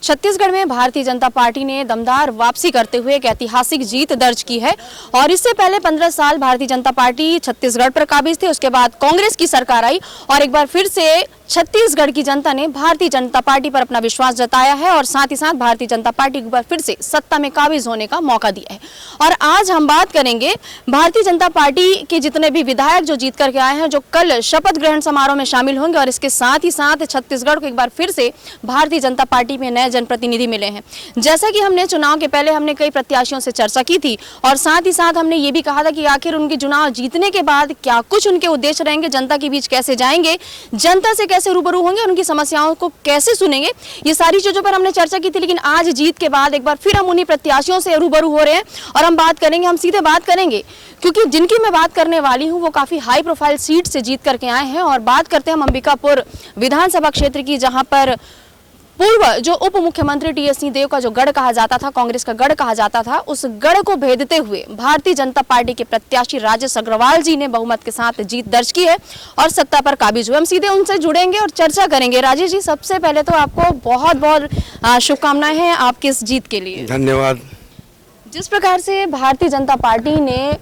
छत्तीसगढ़ में भारतीय जनता पार्टी ने दमदार वापसी करते हुए एक ऐतिहासिक जीत दर्ज की है और इससे पहले 15 साल भारतीय जनता पार्टी छत्तीसगढ़ पर काबिज थी। उसके बाद कांग्रेस की सरकार आई और एक बार फिर से छत्तीसगढ़ की जनता ने भारतीय जनता पार्टी पर अपना विश्वास जताया है और साथ ही साथ भारतीय जनता पार्टी को एक बार फिर से सत्ता में काबिज होने का मौका दिया है। और आज हम बात करेंगे भारतीय जनता पार्टी के जितने भी विधायक जो जीत करके आए हैं, जो कल शपथ ग्रहण समारोह में शामिल होंगे, और इसके साथ ही साथ छत्तीसगढ़ को एक बार फिर से भारतीय जनता पार्टी में नए जनप्रतिनिधि मिले हैं। जैसा कि हमने चुनाव के पहले हमने कई प्रत्याशियों से चर्चा की थी और साथ ही साथ हमने ये भी कहा था कि आखिर उनके चुनाव जीतने के बाद क्या कुछ उनके उद्देश्य रहेंगे, जनता के बीच कैसे जाएंगे, जनता से कैसे रूबरू होंगे, उनकी समस्याओं को कैसे सुनेंगे, ये सारी चीजों पर हमने चर्चा की थी। लेकिन आज जीत के बाद एक बार फिर हम उन्हीं प्रत्याशियों से रूबरू हो रहे हैं और हम बात करेंगे, हम सीधे बात करेंगे क्योंकि जिनकी मैं बात करने वाली हूं वो काफी हाई प्रोफाइल सीट से जीत करके आए हैं। और बात करते हैं हम अंबिकापुर विधानसभा क्षेत्र की, जहां पर पूर्व जो उप मुख्यमंत्री टी.एस. सिंहदेव का जो गढ़ कहा जाता था, कांग्रेस का गढ़ कहा जाता था, उस गढ़ को भेदते हुए भारतीय जनता पार्टी के प्रत्याशी राजेश अग्रवाल जी ने बहुमत के साथ जीत दर्ज की है और सत्ता पर काबिज हुए। हम सीधे उनसे जुड़ेंगे और चर्चा करेंगे। राजेश जी, सबसे पहले तो आपको बहुत बहुत शुभकामनाएं हैं आपकी इस जीत के लिए। धन्यवाद। जिस प्रकार से भारतीय जनता पार्टी ने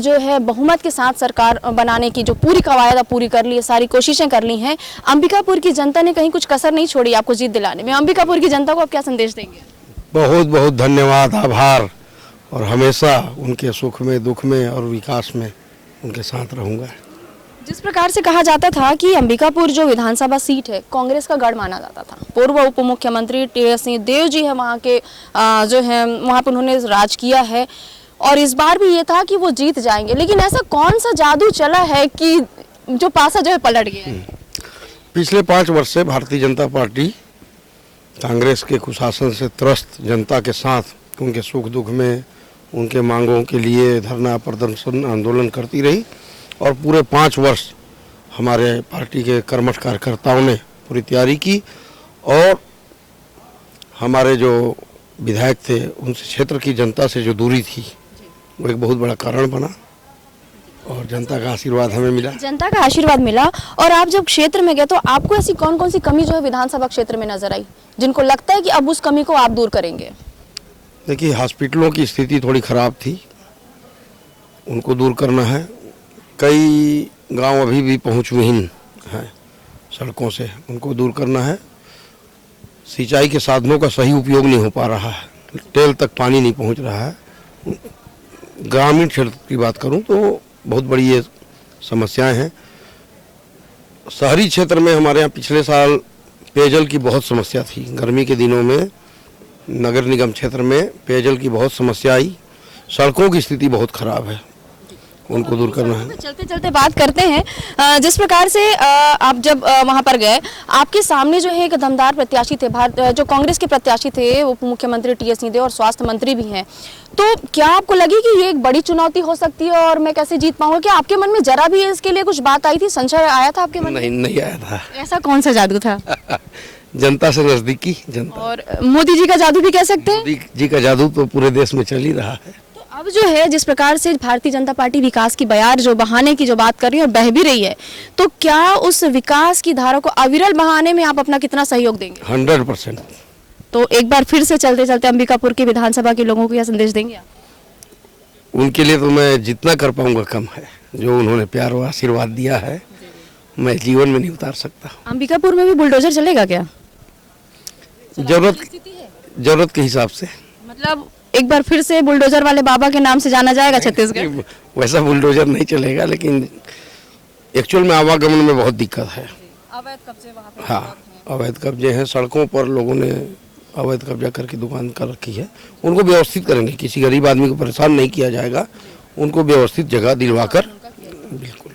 जो है बहुमत के साथ सरकार बनाने की जो पूरी कवायद पूरी कर ली है, सारी कोशिशें कर ली हैं, अंबिकापुर की जनता ने कहीं कुछ कसर नहीं छोड़ी आपको जीत दिलाने में। अंबिकापुर की जनता को आप क्या संदेश देंगे? बहुत बहुत धन्यवाद, आभार, और हमेशा उनके सुख में, दुख में और विकास में उनके साथ रहूँगा। जिस प्रकार से कहा जाता था कि अंबिकापुर जो विधानसभा सीट है कांग्रेस का गढ़ माना जाता था, पूर्व उप मुख्यमंत्री टी.एस. सिंहदेव जी है वहाँ के जो है वहाँ पर उन्होंने राज किया है और इस बार भी ये था कि वो जीत जाएंगे। लेकिन ऐसा कौन सा जादू चला है कि जो पासा जो है पलट गया है? पिछले 5 वर्ष से भारतीय जनता पार्टी कांग्रेस के कुशासन से त्रस्त जनता के साथ उनके सुख दुख में, उनके मांगों के लिए धरना प्रदर्शन आंदोलन करती रही और पूरे 5 वर्ष हमारे पार्टी के कर्मठ कार्यकर्ताओं ने पूरी तैयारी की और हमारे जो विधायक थे उनसे क्षेत्र की जनता से जो दूरी थी वो एक बहुत बड़ा कारण बना और जनता का आशीर्वाद हमें मिला। जनता का आशीर्वाद मिला। और आप जब क्षेत्र में गए तो आपको ऐसी कौन कौन सी कमी जो है विधानसभा क्षेत्र में नजर आई जिनको लगता है कि अब उस कमी को आप दूर करेंगे? देखिए, हॉस्पिटलों की स्थिति थोड़ी खराब थी, उनको दूर करना है। कई गांव अभी भी पहुंचविहीन हैं सड़कों से, उनको दूर करना है। सिंचाई के साधनों का सही उपयोग नहीं हो पा रहा है, टेल तक पानी नहीं पहुंच रहा है। ग्रामीण क्षेत्र की बात करूं तो बहुत बड़ी ये समस्याएं हैं। शहरी क्षेत्र में हमारे यहाँ पिछले साल पेयजल की बहुत समस्या थी। गर्मी के दिनों में नगर निगम क्षेत्र में पेयजल की बहुत समस्या आई। सड़कों की स्थिति बहुत खराब है, उनको दूर करना है। चलते चलते बात करते हैं, जिस प्रकार से आप जब वहां पर गए, आपके सामने जो है एक दमदार प्रत्याशी थे, जो कांग्रेस के प्रत्याशी थे, उप मुख्यमंत्री टी.एस. सिंहदेव और स्वास्थ्य मंत्री भी हैं। तो क्या आपको लगी कि ये एक बड़ी चुनौती हो सकती है और मैं कैसे जीत पाऊंगा? क्या आपके मन में जरा भी इसके लिए कुछ बात आई थी, संशय आया था आपके मन में? नहीं आया था। ऐसा कौन सा जादू था? जनता से नजदीकी, जनता। और मोदी जी का जादू भी कह सकते हैं? मोदी जी का जादू तो पूरे देश में चल ही रहा है। अब जो है जिस प्रकार से भारतीय जनता पार्टी विकास की बयार जो बहाने की जो बात कर रही है और बह भी रही है, तो क्या उस विकास की धारा को अविरल बहाने में आप अपना कितना सहयोग देंगे? 100%। तो एक बार फिर से चलते चलते अंबिकापुर के विधानसभा के लोगों को क्या संदेश देंगे आप? उनके लिए तो मैं जितना कर पाऊंगा कम है। जो उन्होंने प्यार और आशीर्वाद दिया है मैं जीवन में नहीं उतार सकता। अंबिकापुर में भी बुलडोजर चलेगा क्या? जरूरत के हिसाब से। मतलब एक बार फिर से बुलडोजर वाले बाबा के नाम से जाना जाएगा छत्तीसगढ़? वैसा बुलडोजर नहीं चलेगा, लेकिन एक्चुअल में आवागमन में बहुत दिक्कत है। अवैध कब्जे वहाँ पे? हाँ, अवैध कब्जे हैं। सड़कों पर लोगों ने अवैध कब्जा करके दुकान कर रखी है। उनको व्यवस्थित करेंगे, किसी गरीब आदमी को परेशान नहीं किया जाएगा, उनको व्यवस्थित जगह दिलवाकर। बिल्कुल।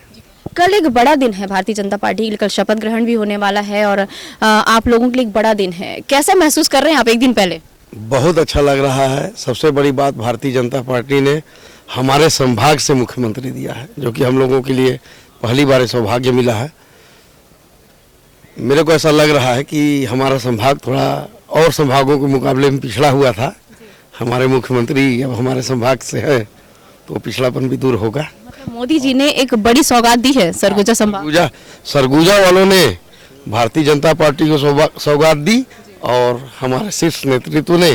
कल एक बड़ा दिन है भारतीय जनता पार्टी के लिए, कल शपथ ग्रहण भी होने वाला है और आप लोगों के लिए एक बड़ा दिन है। कैसा महसूस कर रहे हैं आप एक दिन पहले? बहुत अच्छा लग रहा है। सबसे बड़ी बात, भारतीय जनता पार्टी ने हमारे संभाग से मुख्यमंत्री दिया है, जो कि हम लोगों के लिए पहली बार सौभाग्य मिला है। मेरे को ऐसा लग रहा है कि हमारा संभाग थोड़ा और संभागों के मुकाबले में पिछड़ा हुआ था। हमारे मुख्यमंत्री अब हमारे संभाग से है तो पिछड़ापन भी दूर होगा। मतलब मोदी जी ने एक बड़ी सौगात दी है सरगुजा संभाग। सरगुजा वालों ने भारतीय जनता पार्टी को सौगात दी और हमारे शीर्ष नेतृत्व ने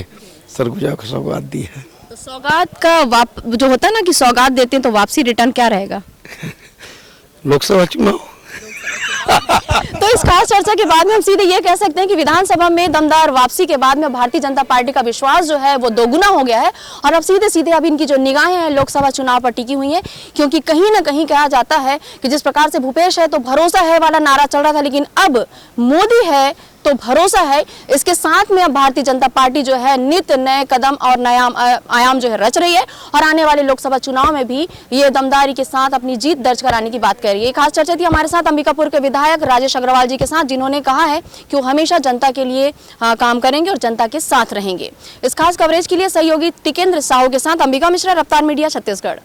सरगुजा को सौगात दी है। तो सौगात का जो होता है ना कि सौगात देते हैं तो वापसी रिटर्न क्या रहेगा? लोकसभा चुनाव। तो इस खास चर्चा के बाद में हम सीधे ये कह सकते हैं कि विधानसभा में दमदार वापसी के बाद में भारतीय जनता पार्टी का विश्वास जो है वो दोगुना हो गया है और अब सीधे सीधे अब इनकी जो निगाहें हैं लोकसभा चुनाव पर टिकी हुई हैं, क्योंकि कहीं ना कहीं कहा जाता है कि जिस प्रकार से भूपेश है तो भरोसा है वाला नारा चल रहा था, लेकिन अब मोदी है तो भरोसा है। इसके साथ में अब भारतीय जनता पार्टी जो है नित्य नए कदम और नया आयाम जो है रच रही है और आने वाले लोकसभा चुनाव में भी ये दमदारी के साथ अपनी जीत दर्ज कराने की बात कर रही है। खास चर्चा थी हमारे साथ अंबिकापुर के विधायक राजेश अग्रवाल जी के साथ, जिन्होंने कहा है कि वो हमेशा जनता के लिए काम करेंगे और जनता के साथ रहेंगे। इस खास कवरेज के लिए सहयोगी टिकेंद्र साहू के साथ अंबिका मिश्रा, रफ्तार मीडिया, छत्तीसगढ़।